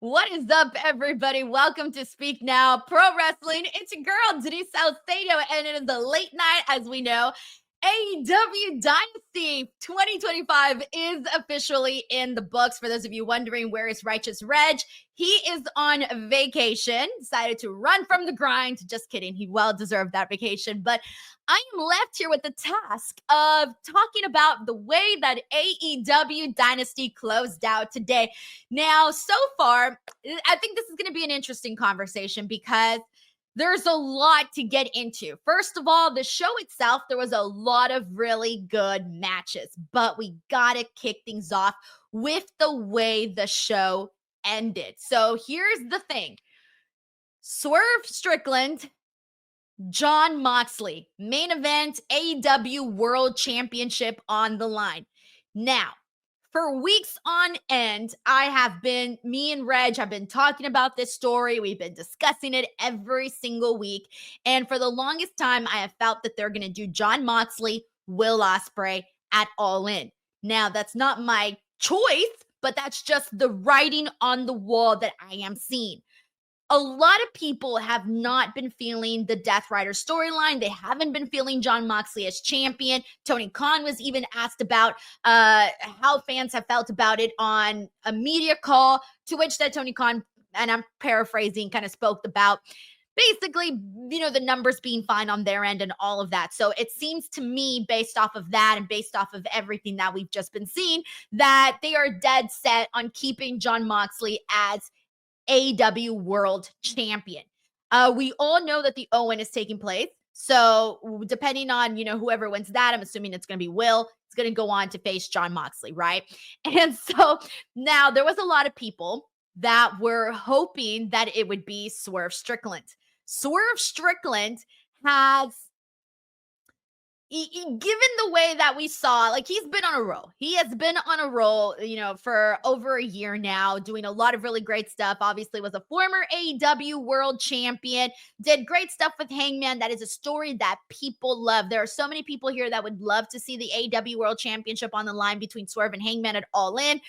What is up, everybody? Welcome to Speak Now Pro Wrestling. It's your girl, Denise Salcedo, and it is the late night, as we know. AEW Dynasty 2025 is officially in the books. For those of you wondering, where is Righteous Reg? He is on vacation, decided to run from the grind. Just kidding. He well deserved that vacation. But I am left here with the task of talking about the way that AEW Dynasty closed out today. Now, so far, I think this is going to be an interesting conversation because there's a lot to get into. First of all, the show itself, there was a lot of really good matches, but we got to kick things off with the way the show ended. So here's the thing. Swerve Strickland, Jon Moxley, main event, AEW World Championship on the line. Now, for weeks on end, me and Reg have been talking about this story. We've been discussing it every single week. And for the longest time, I have felt that they're going to do Jon Moxley, Will Ospreay at All In. Now, that's not my choice, but that's just the writing on the wall that I am seeing. A lot of people have not been feeling the Death Rider storyline. They haven't been feeling Jon Moxley as champion. Tony Khan was even asked about how fans have felt about it on a media call, to which that Tony Khan, and I'm paraphrasing, kind of spoke about basically, the numbers being fine on their end and all of that. So it seems to me, based off of that and based off of everything that we've just been seeing, that they are dead set on keeping Jon Moxley as AEW World Champion. We all know that the Owen is taking place. So depending on, whoever wins that, I'm assuming it's going to be Will. It's going to go on to face Jon Moxley, right? And so now there was a lot of people that were hoping that it would be Swerve Strickland. Swerve Strickland has, given the way that we saw, like, he's been on a roll. He has been on a roll, for over a year now, doing a lot of really great stuff. Obviously was a former AEW World Champion, did great stuff with Hangman. That is a story that people love. There are so many people here that would love to see the AEW World Championship on the line between Swerve and Hangman at All In.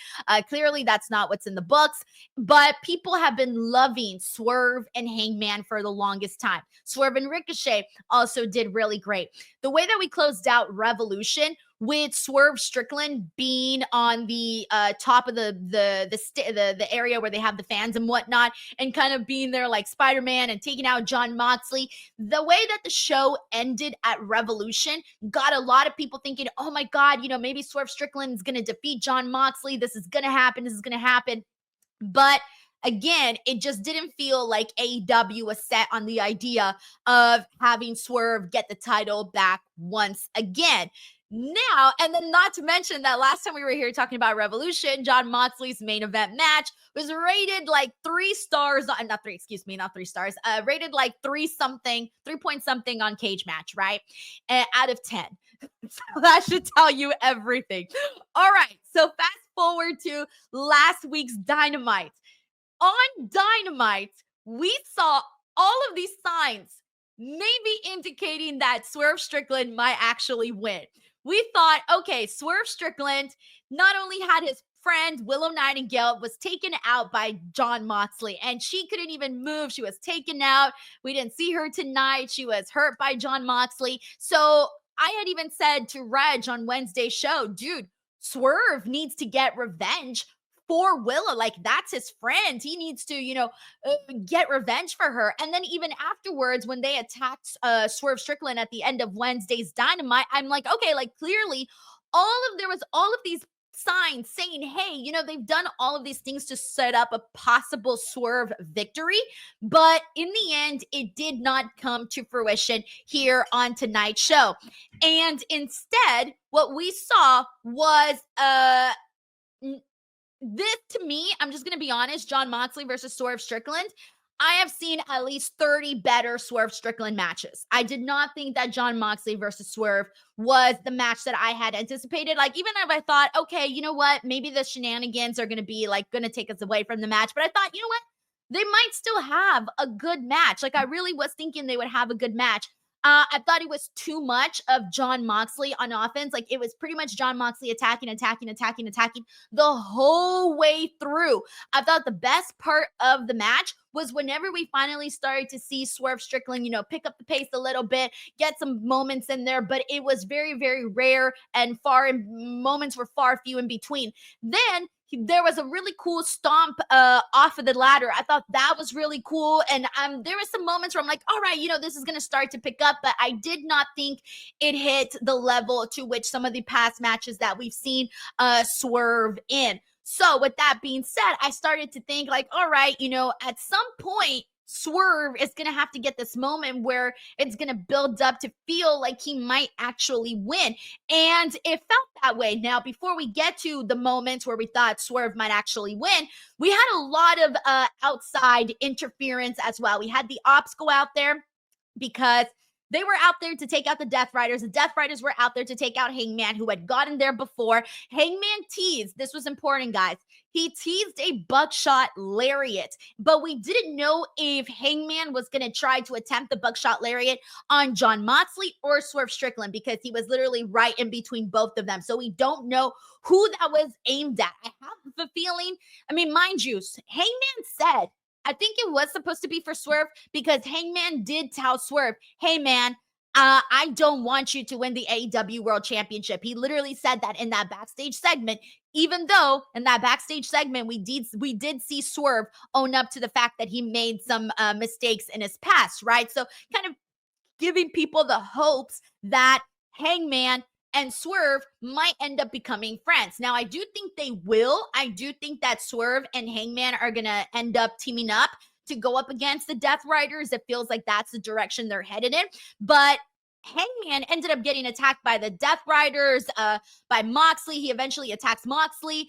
Clearly, that's not what's in the books, but people have been loving Swerve and Hangman for the longest time. Swerve and Ricochet also did really great. The way that we closed out Revolution with Swerve Strickland being on the top of the area where they have the fans and whatnot, and kind of being there like Spider-Man and taking out Jon Moxley. The way that the show ended at Revolution got a lot of people thinking, oh my God, maybe Swerve Strickland is going to defeat Jon Moxley. This is going to happen. But again, it just didn't feel like AEW was set on the idea of having Swerve get the title back once again. Now, and then not to mention that last time we were here talking about Revolution, Jon Moxley's main event match was rated like 3 stars, not 3 stars, rated like 3 point something on Cage Match, right? Out of 10. So that should tell you everything. All right, so fast forward to last week's Dynamite. On Dynamite, we saw all of these signs maybe indicating that Swerve Strickland might actually win. We thought, okay, Swerve Strickland not only had his friend Willow Nightingale was taken out by Jon Moxley, and she couldn't even move. She was taken out. We didn't see her tonight. She was hurt by Jon Moxley. So I had even said to Reg on Wednesday's show, dude, Swerve needs to get revenge for Willow. Like, that's his friend. He needs to, get revenge for her. And then even afterwards, when they attacked Swerve Strickland at the end of Wednesday's Dynamite, I'm like, okay, like, clearly there was all of these signs saying, hey, they've done all of these things to set up a possible Swerve victory. But in the end, it did not come to fruition here on tonight's show. And instead, what we saw was this, to me, I'm just going to be honest, Jon Moxley versus Swerve Strickland, I have seen at least 30 better Swerve Strickland matches. I did not think that Jon Moxley versus Swerve was the match that I had anticipated. Like, even if I thought, okay, you know what, maybe the shenanigans are going to be like going to take us away from the match. But I thought, you know what, they might still have a good match. Like, I really was thinking they would have a good match. I thought it was too much of Jon Moxley on offense. Like, it was pretty much Jon Moxley attacking the whole way through. I thought the best part of the match was whenever we finally started to see Swerve Strickland, pick up the pace a little bit, get some moments in there, but it was very, very rare and moments were far few in between. Then there was a really cool stomp off of the ladder. I thought that was really cool. And there were some moments where I'm like, all right, this is going to start to pick up, but I did not think it hit the level to which some of the past matches that we've seen Swerve in. So with that being said, I started to think like, all right, at some point, Swerve is going to have to get this moment where it's going to build up to feel like he might actually win. And it felt that way. Now, before we get to the moments where we thought Swerve might actually win, we had a lot of outside interference as well. We had the Ops go out there because they were out there to take out the Death Riders. The Death Riders were out there to take out Hangman, who had gotten there before. Hangman teased, this was important, guys. He teased a buckshot lariat, but we didn't know if Hangman was going to try to attempt the buckshot lariat on Jon Moxley or Swerve Strickland because he was literally right in between both of them. So we don't know who that was aimed at. I have the feeling, mind you, Hangman said, I think it was supposed to be for Swerve because Hangman did tell Swerve, hey, man, I don't want you to win the AEW World Championship. He literally said that in that backstage segment, even though in that backstage segment, we did see Swerve own up to the fact that he made some mistakes in his past, right? So kind of giving people the hopes that Hangman and Swerve might end up becoming friends. Now, I do think they will. I do think that Swerve and Hangman are going to end up teaming up to go up against the Death Riders. It feels like that's the direction they're headed in. But Hangman ended up getting attacked by the Death Riders, by Moxley. He eventually attacks Moxley,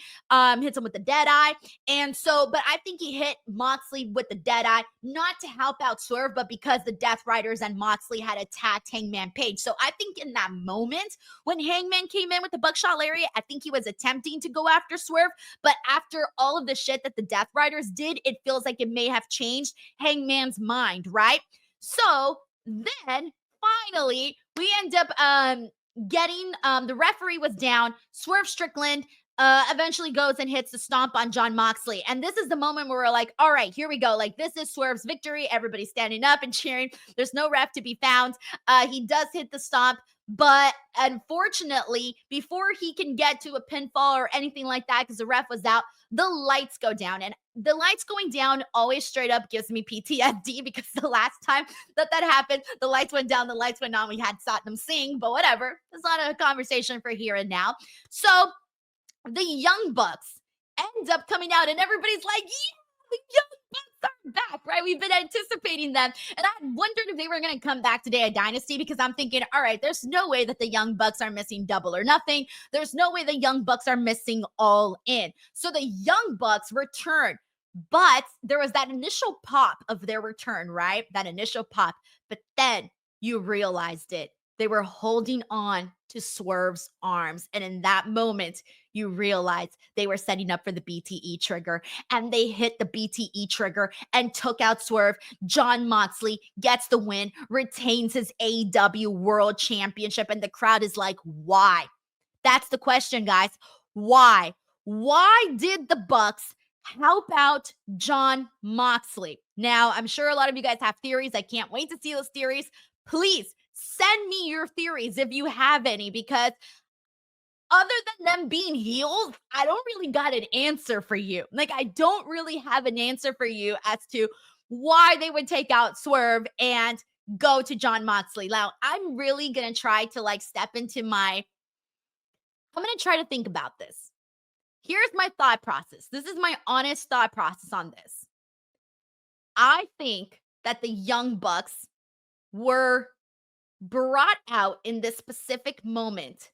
hits him with the Deadeye. And so, but I think he hit Moxley with the Deadeye, not to help out Swerve, but because the Death Riders and Moxley had attacked Hangman Page. So I think in that moment, when Hangman came in with the buckshot lariat, I think he was attempting to go after Swerve. But after all of the shit that the Death Riders did, it feels like it may have changed Hangman's mind, right? So then, finally, we end up getting the referee was down. Swerve Strickland eventually goes and hits the stomp on Jon Moxley. And this is the moment where we're like, all right, here we go. Like, this is Swerve's victory. Everybody's standing up and cheering. There's no ref to be found. He does hit the stomp. But unfortunately, before he can get to a pinfall or anything like that, because the ref was out, the lights go down. And the lights going down always straight up gives me PTSD because the last time that happened, the lights went down, the lights went on. We had Satnam Singh, but whatever. It's not a conversation for here and now. So the Young Bucks end up coming out and everybody's like, yeah, the Young Bucks are back, right? We've been anticipating them. And I wondered if they were going to come back today at Dynasty because I'm thinking, all right, there's no way that the Young Bucks are missing Double or Nothing. There's no way the Young Bucks are missing All In. So the Young Bucks return. But there was that initial pop of their return, right? That initial pop. But then you realized it. They were holding on to Swerve's arms. And in that moment, you realized they were setting up for the BTE trigger. And they hit the BTE trigger and took out Swerve. Jon Moxley gets the win, retains his AEW World Championship. And the crowd is like, why? That's the question, guys. Why? Why did the Bucks help out Jon Moxley? Now, I'm sure a lot of you guys have theories. I can't wait to see those theories. Please send me your theories if you have any, because other than them being healed, I don't really got an answer for you. Like, I don't really have an answer for you as to why they would take out Swerve and go to Jon Moxley. Now, I'm really going to try to I'm going to try to think about this. Here's my thought process. This is my honest thought process on this. I think that the Young Bucks were brought out in this specific moment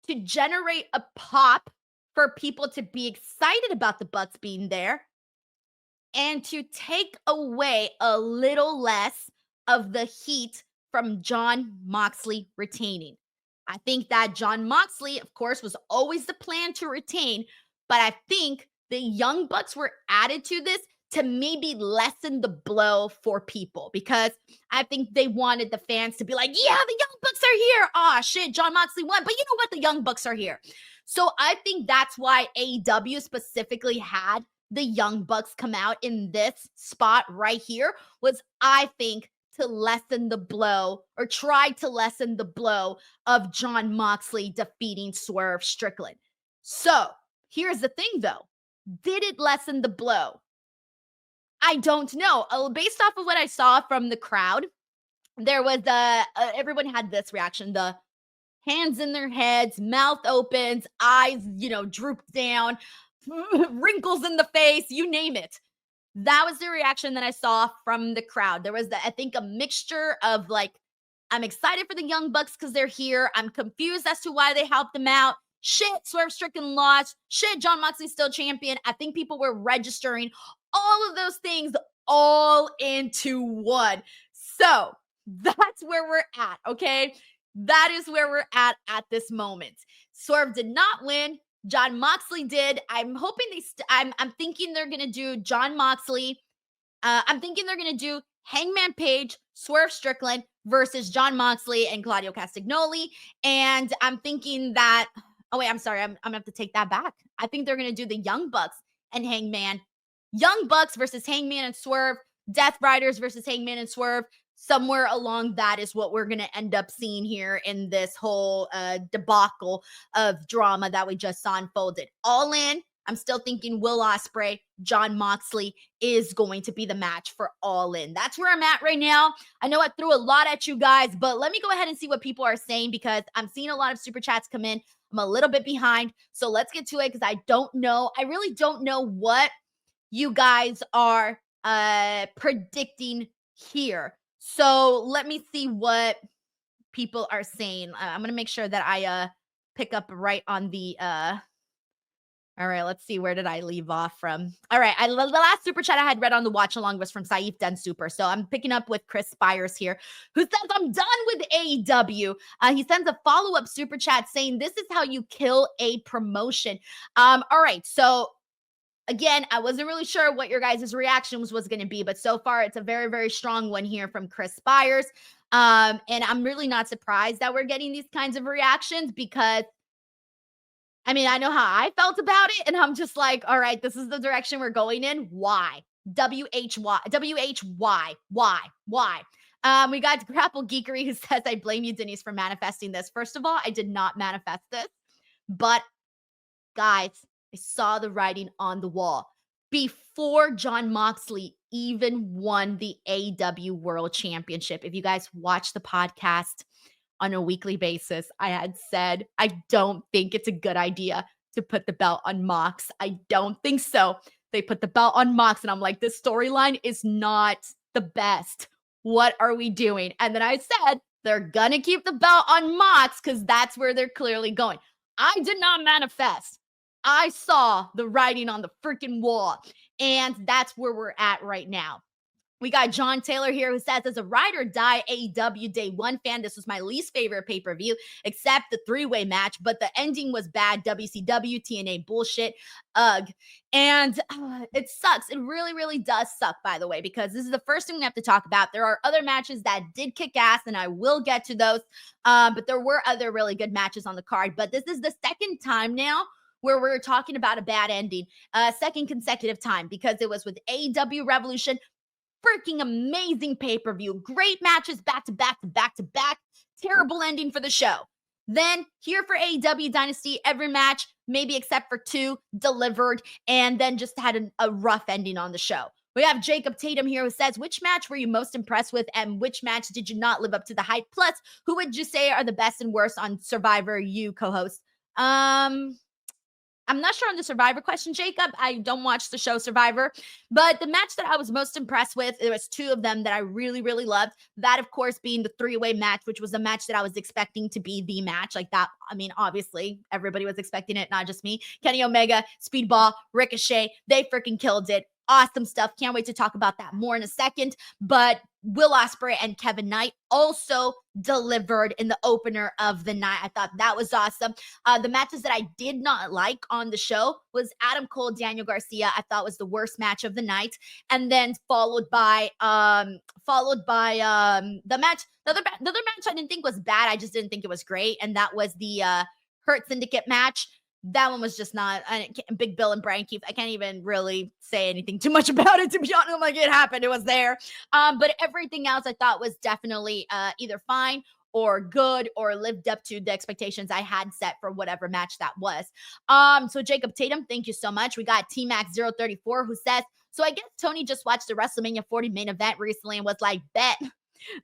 to generate a pop for people to be excited about the Bucks being there and to take away a little less of the heat from Jon Moxley retaining. I think that Jon Moxley, of course, was always the plan to retain, but I think the Young Bucks were added to this to maybe lessen the blow for people, because I think they wanted the fans to be like, yeah, the Young Bucks are here. Oh shit, Jon Moxley won, but you know what? The Young Bucks are here. So I think that's why AEW specifically had the Young Bucks come out in this spot right here, was I think to lessen the blow, or try to lessen the blow of Jon Moxley defeating Swerve Strickland. So here's the thing though. Did it lessen the blow? I don't know. Based off of what I saw from the crowd, there was everyone had this reaction, the hands in their heads, mouth opens, eyes, drooped down, wrinkles in the face, you name it. That was the reaction that I saw from the crowd. There was, I think, a mixture of like, I'm excited for the Young Bucks because they're here. I'm confused as to why they helped them out. Shit, Swerve Strickland lost. Shit, Jon Moxley's still champion. I think people were registering all of those things all into one. So that's where we're at, okay? That is where we're at this moment. Swerve did not win. Jon Moxley did. I'm hoping I'm thinking they're going to do Jon Moxley. I'm thinking they're going to do Hangman Page, Swerve Strickland versus Jon Moxley and Claudio Castagnoli. And I'm thinking that, oh wait, I'm sorry. I'm going to have to take that back. I think they're going to do the Young Bucks and Hangman. Young Bucks versus Hangman and Swerve. Death Riders versus Hangman and Swerve. Somewhere along that is what we're going to end up seeing here in this whole debacle of drama that we just saw unfolded. All in, I'm still thinking Will Ospreay, Jon Moxley is going to be the match for All In. That's where I'm at right now. I know I threw a lot at you guys, but let me go ahead and see what people are saying, because I'm seeing a lot of super chats come in. I'm a little bit behind, so let's get to it, because I don't know. I really don't know what you guys are predicting here. So let me see what people are saying. I'm going to make sure that I pick up right on the all right, let's see. Where did I leave off from? All right. The last super chat I had read on the watch along was from Saif Den Super. So I'm picking up with Chris Spires here, who says, I'm done with AEW. He sends a follow-up super chat saying, this is how you kill a promotion. All right. So again, I wasn't really sure what your guys' reaction was going to be, but so far it's a very, very strong one here from Chris Spires. And I'm really not surprised that we're getting these kinds of reactions, because I mean, I know how I felt about it, and I'm just like, all right, this is the direction we're going in. Why? WHY? Why? We got Grapple Geekery, who says, I blame you, Denise, for manifesting this. First of all, I did not manifest this, but guys, I saw the writing on the wall. Before Jon Moxley even won the AEW World Championship, if you guys watch the podcast on a weekly basis, I had said, I don't think it's a good idea to put the belt on Mox. I don't think so. They put the belt on Mox, and I'm like, this storyline is not the best. What are we doing? And then I said, they're gonna keep the belt on Mox because that's where they're clearly going. I did not manifest. I saw the writing on the freaking wall, and that's where we're at right now. We got John Taylor here, who says, as a ride or die AEW Day 1 fan, this was my least favorite pay-per-view, except the three-way match, but the ending was bad. WCW, TNA bullshit. Ugh. And it sucks. It really, really does suck, by the way, because this is the first thing we have to talk about. There are other matches that did kick ass, and I will get to those. But there were other really good matches on the card. But this is the second time now where we're talking about a bad ending, second consecutive time, because it was with AEW Revolution. Freaking amazing pay-per-view. Great matches back to back to back to back. Terrible ending for the show. Then here for AEW Dynasty, every match, maybe except for two, delivered, and then just had a rough ending on the show. We have Jacob Tatum here, who says, which match were you most impressed with, and which match did you not live up to the hype? Plus, who would you say are the best and worst on Survivor, you co-host? I'm not sure on the Survivor question, Jacob. I don't watch the show Survivor, but the match that I was most impressed with, there was two of them that I really, really loved. That, of course, being the three-way match, which was the match that I was expecting to be the match. Like that, I mean, obviously, everybody was expecting it, not just me. Kenny Omega, Speedball, Ricochet, they freaking killed it. Awesome stuff. Can't wait to talk about that more in a second. But Will Ospreay and Kevin Knight also delivered in the opener of the night. I thought that was awesome. The matches that I did not like on the show was Adam Cole, Daniel Garcia. I thought was the worst match of the night, and then followed by the match. The other match I didn't think was bad. I just didn't think it was great, and that was the Hurt Syndicate match. That one was just not Big Bill and Brian Keith. I can't even really say anything too much about it, to be honest. I'm like, it happened. It was there. But everything else I thought was definitely either fine or good or lived up to the expectations I had set for whatever match that was. So Jacob Tatum, thank you so much. We got T-Max034 who says, so I guess Tony just watched the WrestleMania 40 main event recently and was like, bet.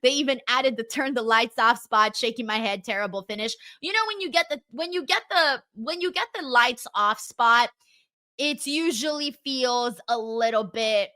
They even added the turn the lights off spot, shaking my head, terrible finish. You know, when you get the lights off spot, it usually feels a little bit,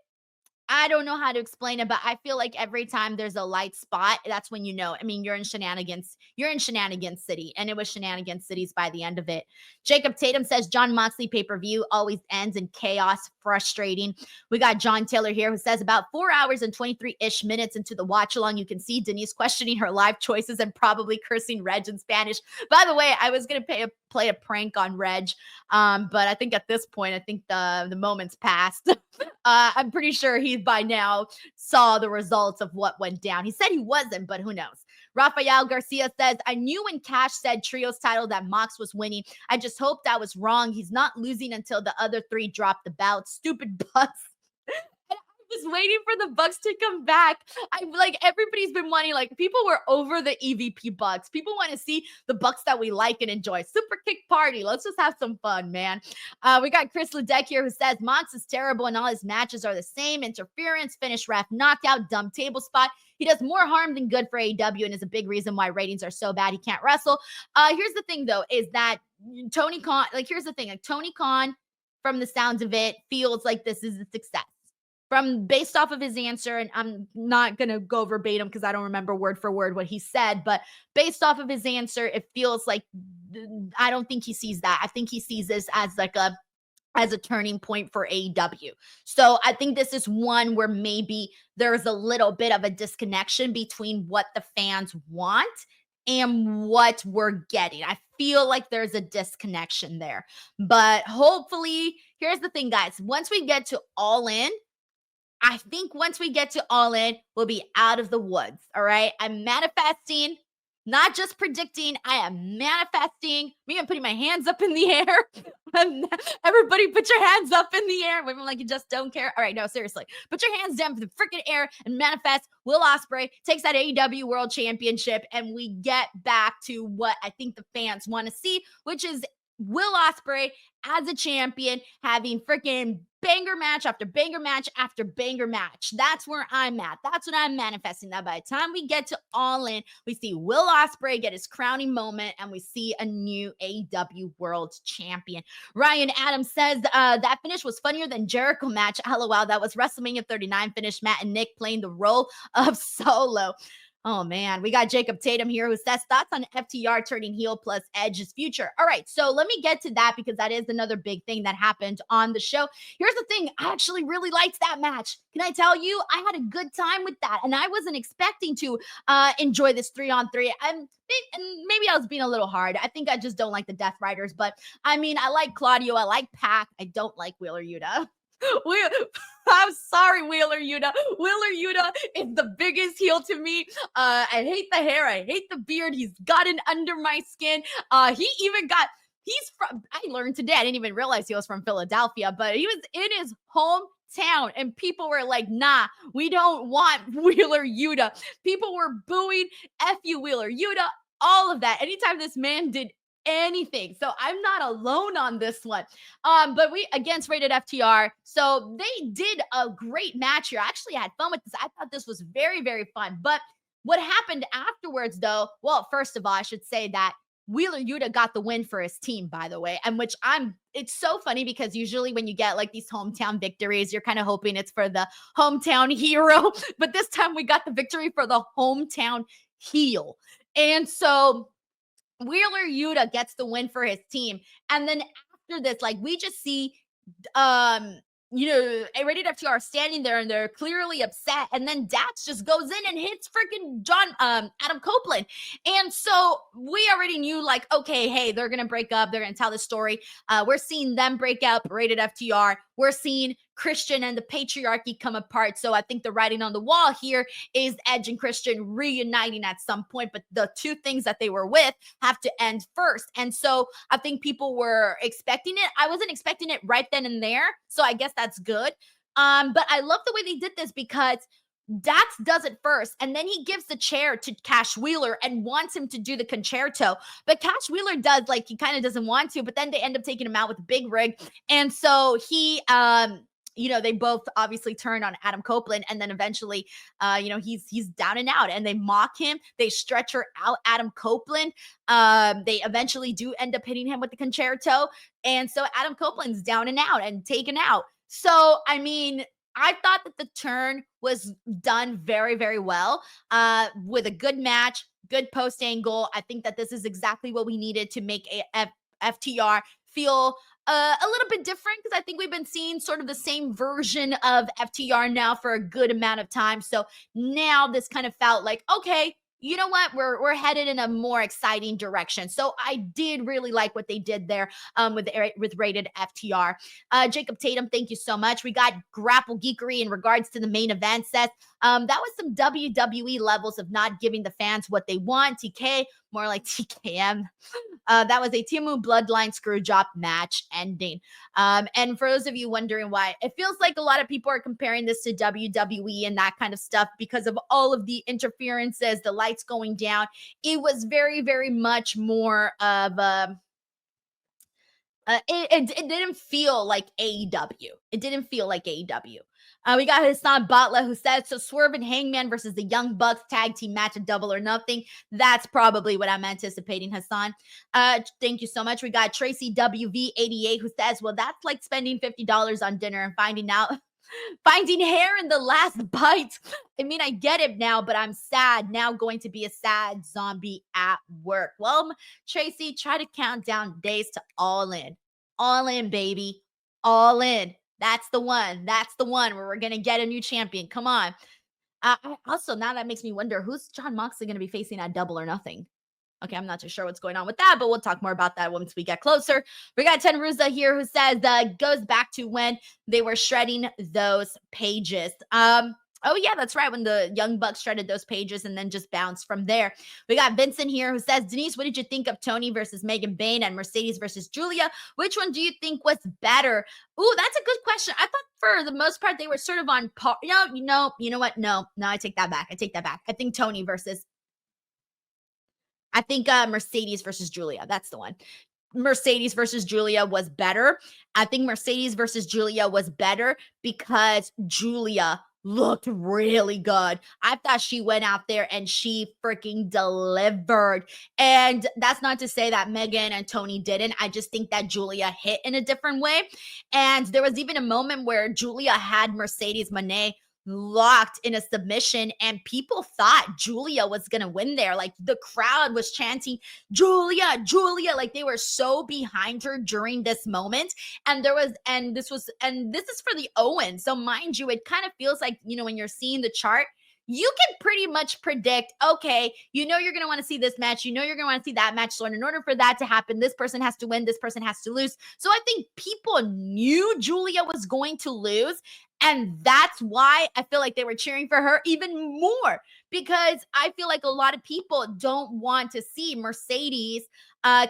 I don't know how to explain it, but I feel like every time there's a light spot, that's when you know. I mean, you're in shenanigans city, and it was shenanigans cities by the end of it. Jacob Tatum says Jon Moxley pay-per-view always ends in chaos, frustrating. We got John Taylor here who says about 4 hours and 23-ish minutes into the watch along, you can see Denise questioning her life choices and probably cursing Reg in Spanish. By the way, I was going to play a prank on Reg, but I think at this point, I think the moment's passed. I'm pretty sure he by now saw the results of what went down. He said he wasn't, but who knows? Rafael Garcia says, I knew when Cash said trios title that Mox was winning. I just hoped I was wrong. He's not losing until the other three drop the bout. Stupid Bucks. Was waiting for the Bucks to come back. Everybody's been wanting, people were over the EVP Bucks. People want to see the Bucks that we like and enjoy. Super kick party. Let's just have some fun, man. We got Chris Ledeck here who says Mox is terrible and all his matches are the same. Interference, finish ref, knockout, dumb table spot. He does more harm than good for AEW and is a big reason why ratings are so bad he can't wrestle. Here's the thing, though, is that Tony Khan, Tony Khan, from the sounds of it, feels like this is a success. Based off of his answer, and I'm not going to go verbatim because I don't remember word for word what he said, but based off of his answer, it feels like I don't think he sees that. I think he sees this as a turning point for AEW. So I think this is one where maybe there's a little bit of a disconnection between what the fans want and what we're getting. I feel like there's a disconnection there. But hopefully, here's the thing, guys. Once we get to All In, I think once we get to All In, we'll be out of the woods, all right? I'm manifesting, not just predicting. I am manifesting. Me, I'm putting my hands up in the air. Everybody put your hands up in the air. Women like you just don't care. All right, no, seriously. Put your hands down for the freaking air and manifest. Will Ospreay takes that AEW World Championship, and we get back to what I think the fans want to see, which is Will Ospreay as a champion having freaking banger match after banger match after banger match. That's where I'm at. That's what I'm manifesting. That by the time we get to All In, we see Will Ospreay get his crowning moment and we see a new AEW World Champion. Ryan Adams says that finish was funnier than Jericho match. LOL, that was WrestleMania 39 finish. Matt and Nick playing the role of Solo. Oh, man. We got Jacob Tatum here who says thoughts on FTR turning heel plus Edge's future. All right. So let me get to that because that is another big thing that happened on the show. Here's the thing. I actually really liked that match. Can I tell you? I had a good time with that. And I wasn't expecting to enjoy this 3-on-3. And maybe I was being a little hard. I think I just don't like the Death Riders. But I mean, I like Claudio. I like Pac. I don't like Wheeler Yuta. I'm sorry, Wheeler Yuta. Wheeler Yuta is the biggest heel to me. I hate the hair. I hate the beard. He's gotten under my skin. I learned today, I didn't even realize he was from Philadelphia, but he was in his hometown and people were like, nah, we don't want Wheeler Yuta. People were booing, F you, Wheeler Yuta, all of that. Anytime this man did anything. So I'm not alone on this one. But we against rated FTR. So they did a great match here. I actually had fun with this. I thought this was very, very fun. But what happened afterwards, though, well, first of all, I should say that Wheeler Yuta got the win for his team, by the way, and it's so funny because usually when you get like these hometown victories, you're kind of hoping it's for the hometown hero. But this time we got the victory for the hometown heel. And so Wheeler Yuta gets the win for his team. And then after this, we just see A-Rated FTR are standing there and they're clearly upset. And then Dax just goes in and hits freaking Adam Copeland. And so we already knew, like, okay, hey, they're going to break up. They're going to tell the story. We're seeing them break up, Rated FTR. We're seeing Christian and the patriarchy come apart. So I think the writing on the wall here is Edge and Christian reuniting at some point, but the two things that they were with have to end first. And so I think people were expecting it. I wasn't expecting it right then and there, so I guess that's good. But I love the way they did this because Dax does it first, and then he gives the chair to Cash Wheeler and wants him to do the concerto. But Cash Wheeler does, like, he kind of doesn't want to, but then they end up taking him out with a big rig. And so he, they both obviously turn on Adam Copeland, and then eventually, he's down and out, and they mock him. They stretcher out Adam Copeland. They eventually do end up hitting him with the concerto, and so Adam Copeland's down and out and taken out. So, I mean, I thought that the turn was done very, very well, with a good match, good post angle. I think that this is exactly what we needed to make FTR feel a little bit different, because I think we've been seeing sort of the same version of FTR now for a good amount of time. So now this kind of felt like, okay, you know what? We're headed in a more exciting direction. So I did really like what they did there with Rated FTR. Jacob Tatum, thank you so much. We got Grapple Geekery in regards to the main event, Seth. That was some WWE levels of not giving the fans what they want. TK, more like TKM. That was a Timu Bloodline Screwjob match ending. And for those of you wondering why, it feels like a lot of people are comparing this to WWE and that kind of stuff because of all of the interferences, the lights going down. It was very, very much more of it didn't feel like AEW. It didn't feel like AEW. We got Hassan Batla, who said, so Swerve and Hangman versus the Young Bucks tag team match at Double or Nothing. That's probably what I'm anticipating, Hassan. Thank you so much. We got Tracy WV88, who says, well, that's like spending $50 on dinner and finding hair in the last bite. I mean, I get it now, but I'm sad now, going to be a sad zombie at work. Well, Tracy, try to count down days to All In. All In, baby. All In. That's the one. That's the one where we're going to get a new champion. Come on. Also, now that makes me wonder, who's Jon Moxley going to be facing at Double or Nothing? Okay, I'm not too sure what's going on with that, but we'll talk more about that once we get closer. We got Tenruza here, who says goes back to when they were shredding those pages. Oh, yeah, that's right. When the Young Bucks shredded those pages and then just bounced from there. We got Vincent here, who says, Denise, what did you think of Toni versus Megan Bayne and Mercedes versus Julia? Which one do you think was better? Ooh, that's a good question. I thought for the most part they were sort of on par. No, you know what? No, I take that back. I think Mercedes versus Julia. That's the one. Mercedes versus Julia was better. I think Mercedes versus Julia was better because Julia looked really good. I thought she went out there and she freaking delivered. And that's not to say that Megan and Toni didn't. I just think that Julia hit in a different way. And there was even a moment where Julia had Mercedes Monè locked in a submission, and people thought Julia was gonna win there. Like, the crowd was chanting Julia, like they were so behind her during this moment. And this is for the Owen, so mind you, it kind of feels like, when you're seeing the chart, you can pretty much predict, okay, you're going to want to see this match, you're going to want to see that match. So in order for that to happen, this person has to win, this person has to lose. So I think people knew Julia was going to lose. And that's why I feel like they were cheering for her even more, because I feel like a lot of people don't want to see Mercedes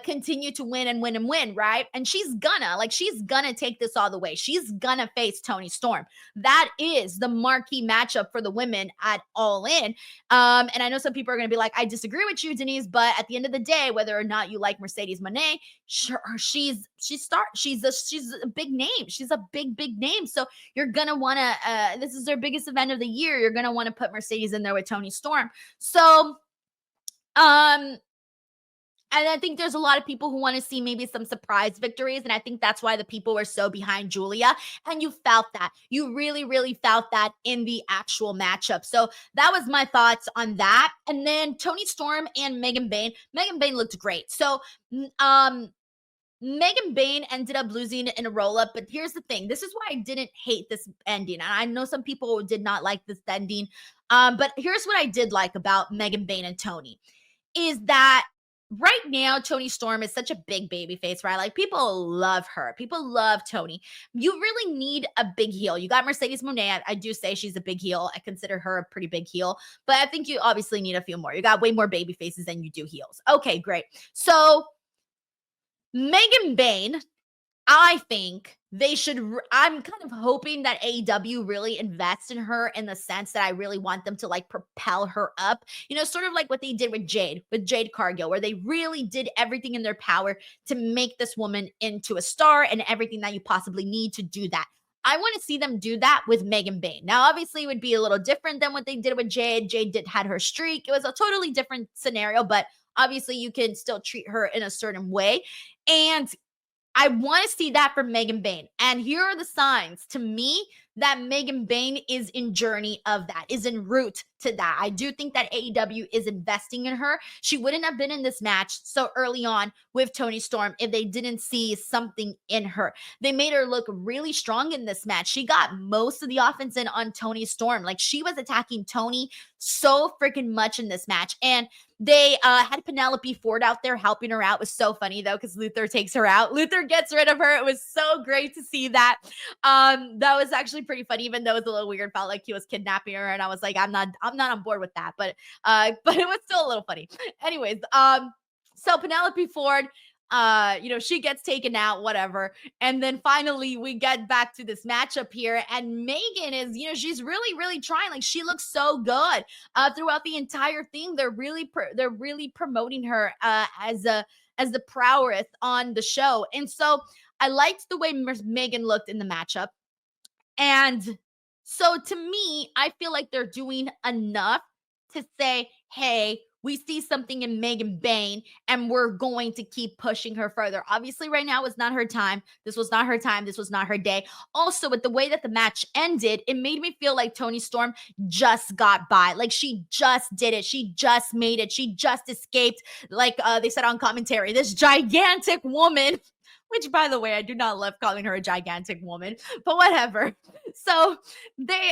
continue to win and win and win, right? And she's gonna take this all the way. She's gonna face Toni Storm. That is the marquee matchup for the women at All In. And I know some people are gonna be like, I disagree with you, Denise, but at the end of the day, whether or not you like Mercedes Monè, she's a big name. She's a big name. So you're gonna want to. This is their biggest event of the year. You're gonna want to put Mercedes in there with Toni Storm. So, and I think there's a lot of people who want to see maybe some surprise victories. And I think that's why the people were so behind Julia. And you felt that. You really, really felt that in the actual matchup. So that was my thoughts on that. And then Toni Storm and Megan Bayne. Megan Bayne looked great. So, Megan Bayne ended up losing in a roll up, but here's the thing. This is why I didn't hate this ending. And I know some people did not like this ending. But here's what I did like about Megan Bayne and Toni is that right now Toni Storm is such a big baby face, right? Like people love her. People love Toni. You really need a big heel. You got Mercedes Moné. I do say she's a big heel. I consider her a pretty big heel, but I think you obviously need a few more. You got way more baby faces than you do heels. Okay, great. So Megan Bayne, I think they should. I'm kind of hoping that AEW really invests in her in the sense that I really want them to like propel her up, sort of like what they did with Jade Cargill, where they really did everything in their power to make this woman into a star and everything that you possibly need to do that. I want to see them do that with Megan Bayne. Now, obviously, it would be a little different than what they did with Jade. Jade had her streak. It was a totally different scenario, but obviously, you can still treat her in a certain way. And I want to see that for Megan Bayne. And here are the signs to me that Megan Bayne is in journey of that, is en route to that. I do think that AEW is investing in her. She wouldn't have been in this match so early on with Toni Storm if they didn't see something in her. They made her look really strong in this match. She got most of the offense in on Toni Storm. Like she was attacking Toni so freaking much in this match. And they had Penelope Ford out there helping her out. It was so funny though, because Luther takes her out. Luther gets rid of her. It was so great to see that. That was actually pretty funny, even though it was a little weird. Felt like he was kidnapping her, and I was like, I'm not on board with that. But it was still a little funny. Anyways, so Penelope Ford, she gets taken out, whatever. And then finally we get back to this matchup here. And Megan is, she's really, really trying. Like she looks so good throughout the entire thing. They're really promoting her as the prowess on the show. And so I liked the way Megan looked in the matchup. And so to me, I feel like they're doing enough to say, hey, we see something in Megan Bayne and we're going to keep pushing her further. Obviously, right now is not her time. This was not her time. This was not her day. Also, with the way that the match ended, it made me feel like Toni Storm just got by. Like she just did it. She just made it. She just escaped. Like they said on commentary, this gigantic woman, which by the way, I do not love calling her a gigantic woman, but whatever. So they,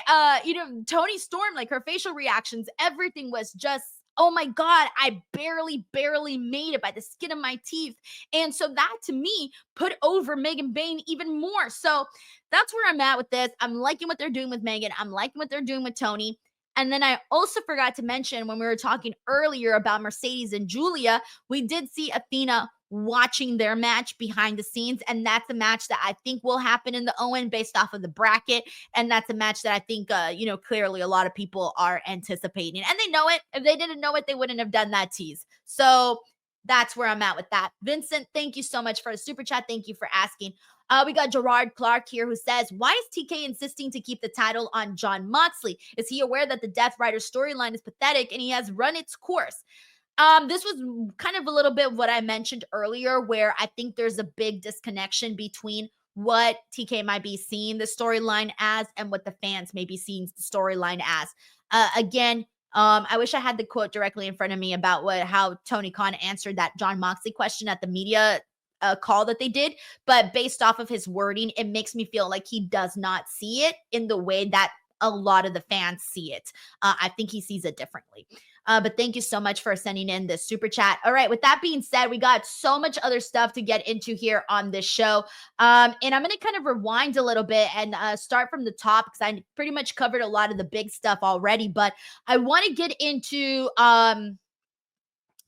Toni Storm, like her facial reactions, everything was just, oh my God, I barely made it by the skin of my teeth. And so that to me put over Megan Bayne even more. So that's where I'm at with this. I'm liking what they're doing with Megan. I'm liking what they're doing with Toni. And then I also forgot to mention when we were talking earlier about Mercedes and Julia, we did see Athena watching their match behind the scenes. And that's a match that I think will happen in the Owen based off of the bracket. And that's a match that I think, clearly a lot of people are anticipating. And they know it. If they didn't know it, they wouldn't have done that tease. So that's where I'm at with that. Vincent, thank you so much for the super chat. Thank you for asking. We got Gerard Clark here who says, why is TK insisting to keep the title on Jon Moxley? Is he aware that the Death Rider storyline is pathetic and he has run its course? This was kind of a little bit what I mentioned earlier, where I think there's a big disconnection between what TK might be seeing the storyline as and what the fans may be seeing the storyline as. Again, I wish I had the quote directly in front of me about how Tony Khan answered that Jon Moxley question at the media call that they did, but based off of his wording, it makes me feel like he does not see it in the way that a lot of the fans see it. I think he sees it differently. But thank you so much for sending in this super chat. All right, with that being said, we got so much other stuff to get into here on this show. And I'm going to kind of rewind a little bit and start from the top because I pretty much covered a lot of the big stuff already. But I want to get into, let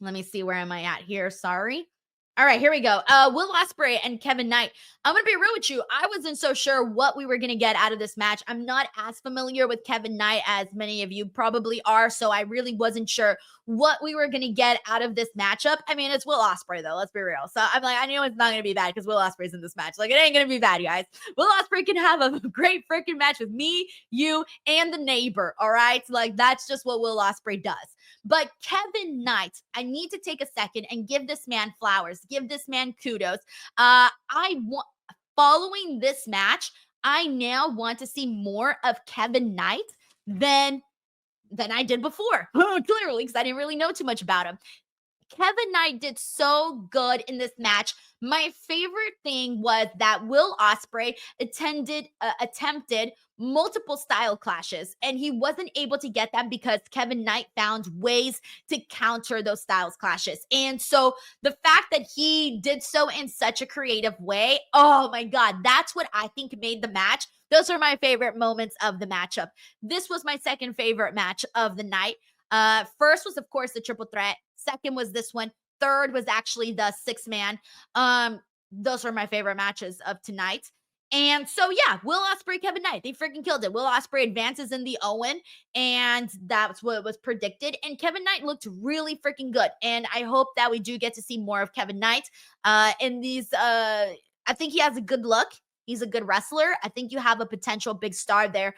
me see, where am I at here? Sorry. All right, here we go. Will Ospreay and Kevin Knight. I'm going to be real with you. I wasn't so sure what we were going to get out of this match. I'm not as familiar with Kevin Knight as many of you probably are, so I really wasn't sure what we were going to get out of this matchup. I mean, it's Will Ospreay, though. Let's be real. So I'm like, I know it's not going to be bad because Will Ospreay's in this match. Like, it ain't going to be bad, you guys. Will Ospreay can have a great freaking match with me, you, and the neighbor, all right? Like, that's just what Will Ospreay does. But Kevin Knight, I need to take a second and give this man flowers, give this man kudos. Following this match, I now want to see more of Kevin Knight than I did before, clearly, because I didn't really know too much about him. Kevin Knight did so good in this match. My favorite thing was that Will Ospreay attempted multiple style clashes, and he wasn't able to get them because Kevin Knight found ways to counter those styles clashes. And so the fact that he did so in such a creative way, oh my God, that's what I think made the match. Those are my favorite moments of the matchup. This was my second favorite match of the night. First was, of course, the triple threat. Second was this one. Third was actually the 6-man. Those are my favorite matches of tonight. And so, yeah, Will Ospreay, Kevin Knight, they freaking killed it. Will Ospreay advances in the Owen, and that's what was predicted. And Kevin Knight looked really freaking good. And I hope that we do get to see more of Kevin Knight in these. I think he has a good look. He's a good wrestler. I think you have a potential big star there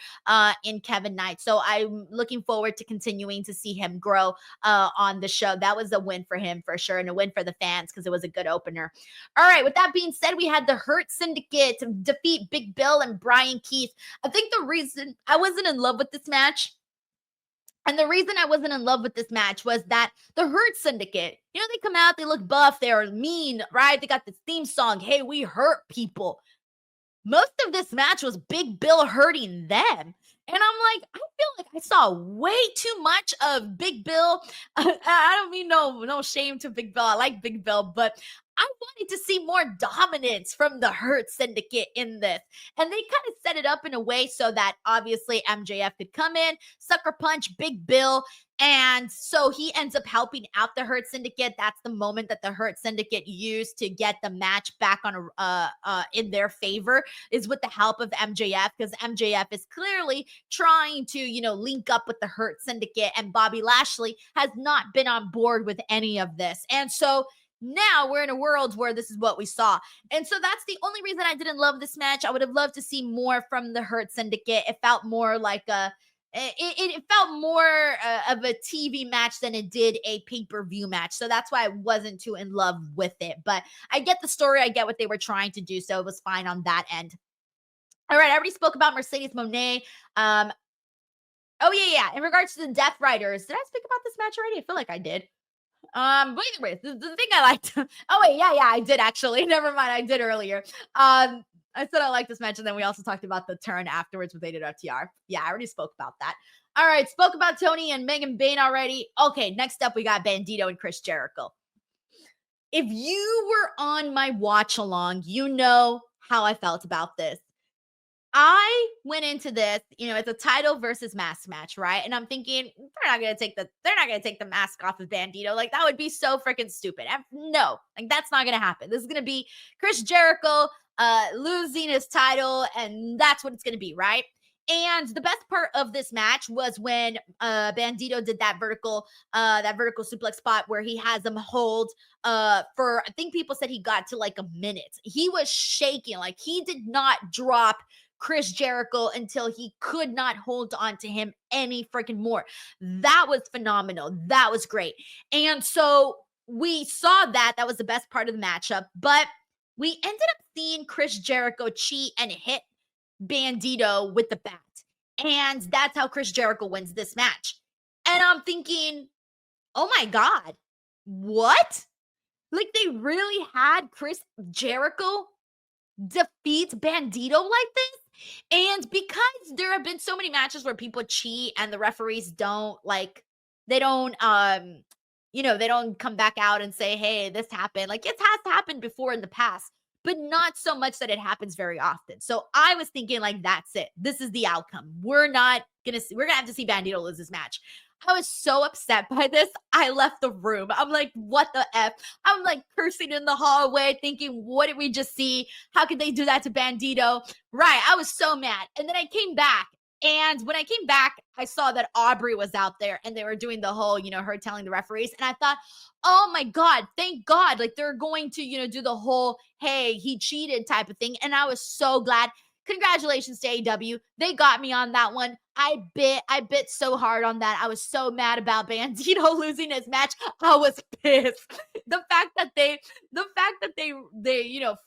in Kevin Knight. So I'm looking forward to continuing to see him grow on the show. That was a win for him for sure, and a win for the fans because it was a good opener. All right, with that being said, we had the Hurt Syndicate to defeat Big Bill and Brian Keith. I think the reason I wasn't in love with this match, and the reason I wasn't in love with this match was that the Hurt Syndicate, you know, they come out, they look buff, they're mean, right? They got this theme song, hey, we hurt people. Most of this match was Big Bill hurting them. And I'm like, I feel like I saw way too much of Big Bill. I don't mean no shame to Big Bill. I like Big Bill, but I wanted to see more dominance from the Hurt Syndicate in this. And they kind of set it up in a way so that obviously MJF could come in, sucker punch Big Bill. And so he ends up helping out the Hurt Syndicate. That's the moment that the Hurt Syndicate used to get the match back on in their favor, is with the help of MJF, because MJF is clearly trying to, link up with the Hurt Syndicate, and Bobby Lashley has not been on board with any of this. And so now we're in a world where this is what we saw. And so that's the only reason I didn't love this match. I would have loved to see more from the Hurt Syndicate. It felt more like it felt more of a TV match than it did a pay-per-view match. So that's why I wasn't too in love with it. But I get the story. I get what they were trying to do. So it was fine on that end. All right. I already spoke about Mercedes Moné. Oh, yeah. In regards to the Death Riders, did I speak about this match already? I feel like I did. But either way, the thing I liked. Oh, wait. Yeah, I did actually. Never mind. I did earlier. I said I like this match, and then we also talked about the turn afterwards with AEW FTR. Yeah, I already spoke about that. All right, spoke about Toni and Megan Bayne already. Okay, next up we got Bandido and Chris Jericho. If you were on my watch along, you know how I felt about this. I went into this, it's a title versus mask match, right? And I'm thinking they're not gonna take the mask off of Bandido. Like, that would be so freaking stupid. No, like, that's not gonna happen. This is gonna be Chris Jericho losing his title, and that's what it's gonna be, right? And the best part of this match was when Bandido did that vertical suplex spot where he has him hold for, I think people said he got to like a minute. He was shaking, like he did not drop Chris Jericho until he could not hold on to him any freaking more. That was phenomenal. That was great. And so we saw that was the best part of the matchup, but we ended up seeing Chris Jericho cheat and hit Bandido with the bat. And that's how Chris Jericho wins this match. And I'm thinking, oh my God, what? Like, they really had Chris Jericho defeat Bandido like this? And because there have been so many matches where people cheat and the referees don't they don't come back out and say, hey, this happened. Like, it has happened before in the past, but not so much that it happens very often. So I was thinking, like, that's it. This is the outcome. We're gonna have to see Bandido lose this match. I was so upset by this. I left the room. I'm like, what the F? I'm like cursing in the hallway thinking, what did we just see? How could they do that to Bandido? Right. I was so mad. And then I came back. And when I came back, I saw that Aubrey was out there and they were doing the whole, her telling the referees. And I thought, oh my God, thank God. Like, they're going to, do the whole, hey, he cheated type of thing. And I was so glad. Congratulations to AEW. They got me on that one. I bit so hard on that. I was so mad about Bandido losing his match. I was pissed. The fact that they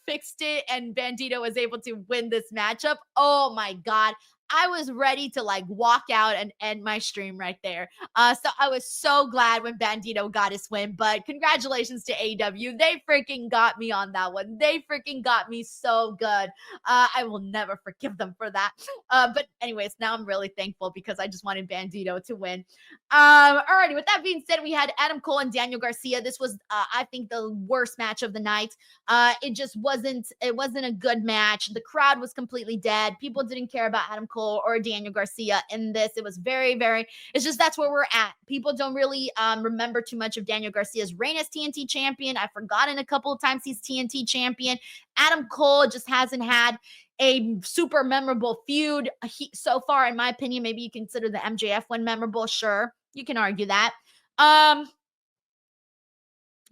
fixed it and Bandido was able to win this matchup. Oh my God. I was ready to like walk out and end my stream right there. So I was so glad when Bandido got his win, but congratulations to AEW. They freaking got me on that one. They freaking got me so good. I will never forgive them for that. But anyways, now I'm really thankful because I just wanted Bandido to win. Alrighty, with that being said, we had Adam Cole and Daniel Garcia. This was, I think, the worst match of the night. It wasn't a good match. The crowd was completely dead. People didn't care about Adam Cole or Daniel Garcia in this. It was it's just that's where we're at. People don't really remember too much of Daniel Garcia's reign as TNT champion. I've forgotten a couple of times he's TNT champion. Adam Cole just hasn't had a super memorable feud so far, in my opinion. Maybe you consider the MJF one memorable. Sure, you can argue that.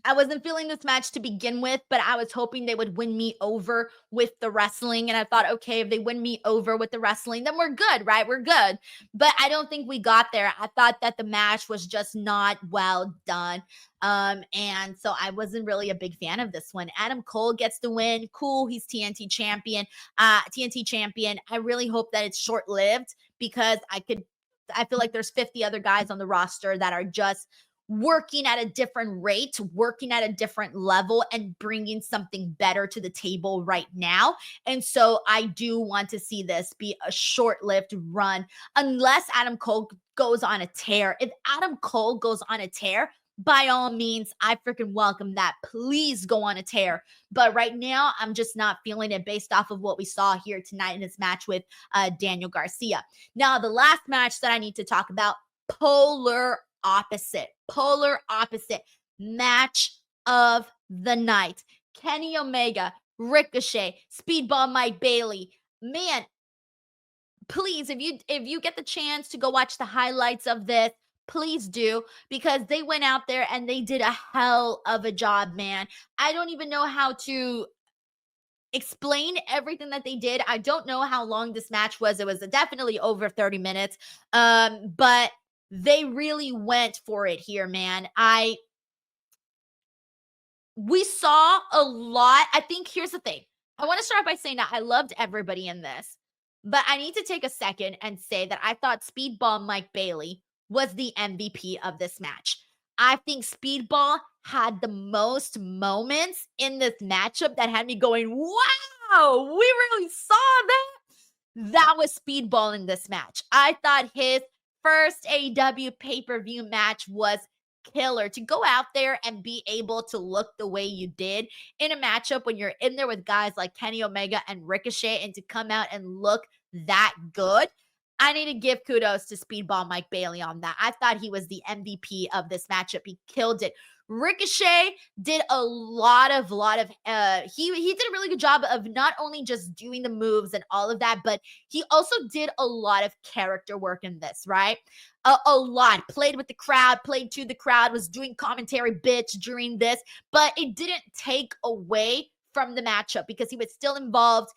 I wasn't feeling this match to begin with, but I was hoping they would win me over with the wrestling. And I thought, okay, if they win me over with the wrestling, then we're good, right? We're good. But I don't think we got there. I thought that the match was just not well done. And so I wasn't really a big fan of this one. Adam Cole gets the win. Cool. He's TNT champion. I really hope that it's short-lived because I feel like there's 50 other guys on the roster that are just working at a different rate, working at a different level, and bringing something better to the table right now. And so I do want to see this be a short-lived run, unless Adam Cole goes on a tear. If Adam Cole goes on a tear, by all means, I freaking welcome that. Please go on a tear. But right now, I'm just not feeling it based off of what we saw here tonight in this match with Daniel Garcia. Now, the last match that I need to talk about, polar opposite match of the night. Kenny Omega, Ricochet, Speedball Mike Bailey. Man, please, if you get the chance to go watch the highlights of this, please do, because they went out there and they did a hell of a job, man. I don't even know how to explain everything that they did. I don't know how long this match was. It was definitely over 30 minutes. But they really went for it here, man. We saw a lot. I think here's the thing. I want to start by saying that I loved everybody in this, but I need to take a second and say that I thought Speedball Mike Bailey was the MVP of this match. I think Speedball had the most moments in this matchup that had me going, wow, we really saw that. That was Speedball in this match. I thought his first AEW pay-per-view match was killer. To go out there and be able to look the way you did in a matchup when you're in there with guys like Kenny Omega and Ricochet, and to come out and look that good, I need to give kudos to Speedball Mike Bailey on that. I thought he was the MVP of this matchup. He killed it. Ricochet did a lot of he did a really good job of not only just doing the moves and all of that, but he also did a lot of character work in this, right? A lot. Played with the crowd, played to the crowd, was doing commentary bits during this, but it didn't take away from the matchup because he was still involved.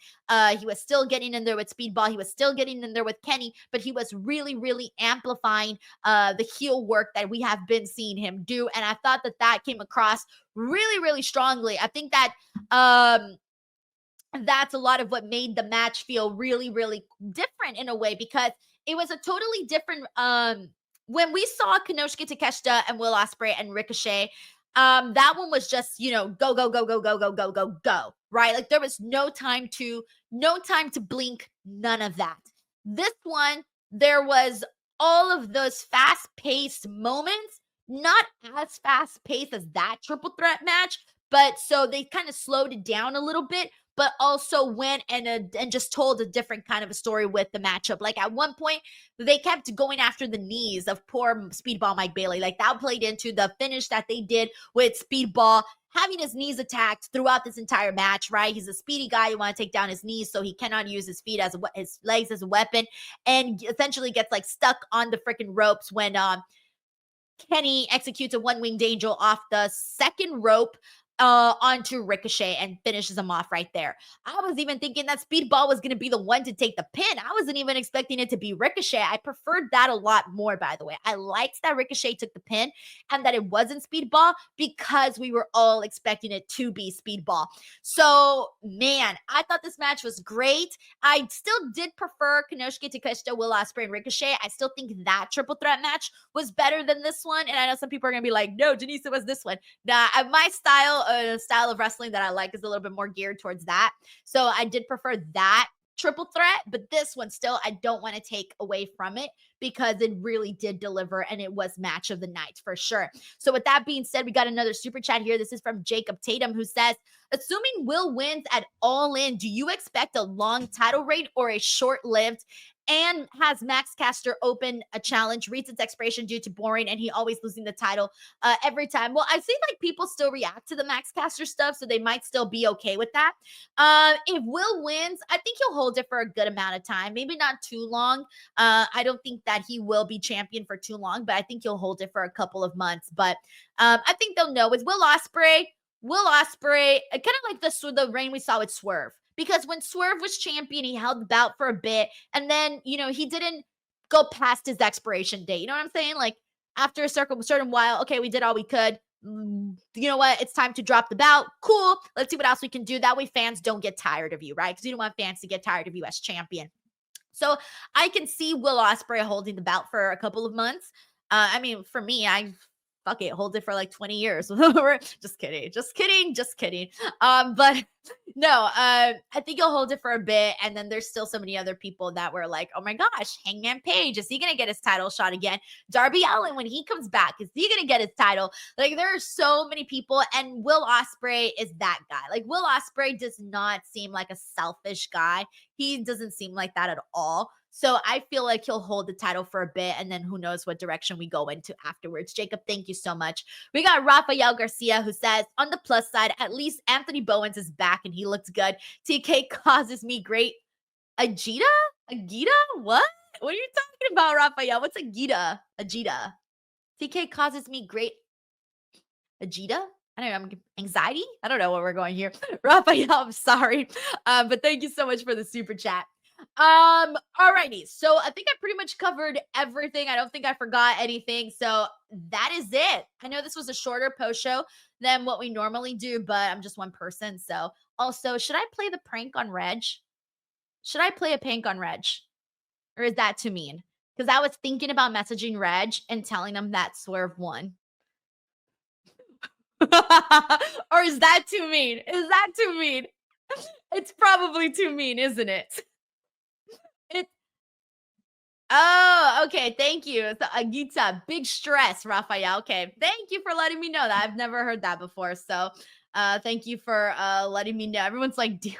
He was still getting in there with Speedball. He was still getting in there with Kenny, but he was really, really amplifying the heel work that we have been seeing him do. And I thought that came across really, really strongly. I think that that's a lot of what made the match feel really, really different in a way, because it was a totally different, when we saw Konosuke Takeshita and Will Ospreay and Ricochet, that one was just, go, go, go, go, go, go, go, go, go, right? Like there was no time to blink, none of that. This one, there was all of those fast-paced moments, not as fast-paced as that triple threat match, but so they kind of slowed it down a little bit, but also went and just told a different kind of a story with the matchup. Like at one point, they kept going after the knees of poor Speedball Mike Bailey. Like that played into the finish that they did with Speedball having his knees attacked throughout this entire match, right? He's a speedy guy. You want to take down his knees so he cannot use his feet his legs as a weapon, and essentially gets like stuck on the freaking ropes when Kenny executes a one-winged angel off the second rope. onto Ricochet and finishes him off right there. I was even thinking that Speedball was going to be the one to take the pin. I wasn't even expecting it to be Ricochet. I preferred that a lot more, by the way. I liked that Ricochet took the pin and that it wasn't Speedball because we were all expecting it to be Speedball. So, man, I thought this match was great. I still did prefer Konosuke Takeshita, Will Ospreay, and Ricochet. I still think that triple threat match was better than this one. And I know some people are going to be like, no, Denise, it was this one. Nah, my style of wrestling that I like is a little bit more geared towards that. So I did prefer that triple threat, but this one still, I don't want to take away from it because it really did deliver and it was match of the night for sure. So with that being said, we got another super chat here. This is from Jacob Tatum, who says, assuming Will wins at All In, do you expect a long title reign or a short-lived? And has Max Caster open a challenge, reads its expiration due to boring, and he always losing the title every time. Well, I've seen like people still react to the Max Caster stuff, so they might still be okay with that. If Will wins, I think he'll hold it for a good amount of time, maybe not too long. I don't think that he will be champion for too long, but I think he'll hold it for a couple of months. But I think they'll know. With Will Ospreay, kind of like the reign we saw with Swerve. Because when Swerve was champion, he held the belt for a bit. And then, he didn't go past his expiration date. You know what I'm saying? Like, after a certain while, okay, we did all we could. You know what? It's time to drop the belt. Cool. Let's see what else we can do. That way fans don't get tired of you, right? Because you don't want fans to get tired of you as champion. So I can see Will Ospreay holding the belt for a couple of months. For me, fuck it, hold it for like 20 years. Just kidding. But no, I think he'll hold it for a bit. And then there's still so many other people that were like, oh my gosh, Hangman Page, is he going to get his title shot again? Darby Allin, when he comes back, is he going to get his title? Like, there are so many people, and Will Ospreay is that guy. Like, Will Ospreay does not seem like a selfish guy. He doesn't seem like that at all. So I feel like he'll hold the title for a bit, and then who knows what direction we go into afterwards. Jacob, thank you so much. We got Rafael Garcia, who says, on the plus side, at least Anthony Bowens is back and he looks good. TK causes me great. Agita? What? What are you talking about, Rafael? What's Agita? TK causes me great. Agita? I don't know. Anxiety? I don't know where we're going here. Rafael, I'm sorry. But thank you so much for the super chat. Alrighty. So I think I pretty much covered everything. I don't think I forgot anything. So that is it. I know this was a shorter post show than what we normally do, but I'm just one person. So also, should I play the prank on Reg? Should I play a prank on Reg? Or is that too mean? Because I was thinking about messaging Reg and telling him that Swerve won. Or is that too mean? It's probably too mean, isn't it? Oh, okay. Thank you. So, Agita, big stress, Rafael. Okay. Thank you for letting me know that. I've never heard that before. So, thank you for letting me know. Everyone's like, dude,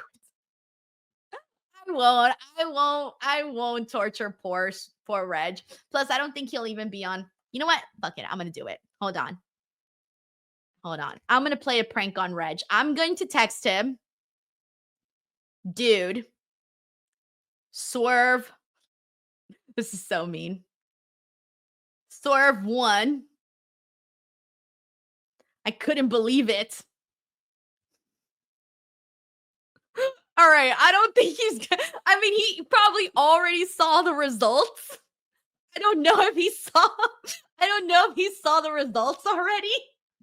I won't torture poor Reg. Plus, I don't think he'll even be on. You know what? Fuck it. I'm going to do it. Hold on. I'm going to play a prank on Reg. I'm going to text him. Dude, Swerve. This is so mean. Swerve won. I couldn't believe it. All right. I don't think he probably already saw the results. I don't know if he saw the results already.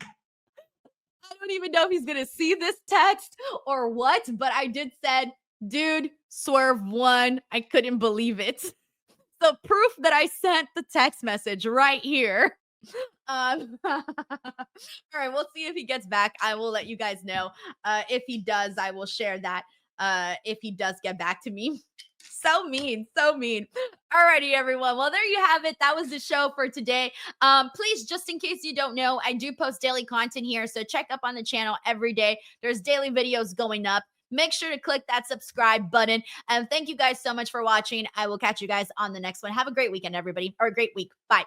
I don't even know if he's going to see this text or what, but I did said, dude, Swerve won. I couldn't believe it. So proof that I sent the text message right here. All right, we'll see if he gets back. I will let you guys know. If he does, I will share that. If he does get back to me. So mean. Alrighty, everyone. Well, there you have it. That was the show for today. Please, just in case you don't know, I do post daily content here. So check up on the channel every day. There's daily videos going up. Make sure to click that subscribe button. And thank you guys so much for watching. I will catch you guys on the next one. Have a great weekend, everybody, or a great week. Bye.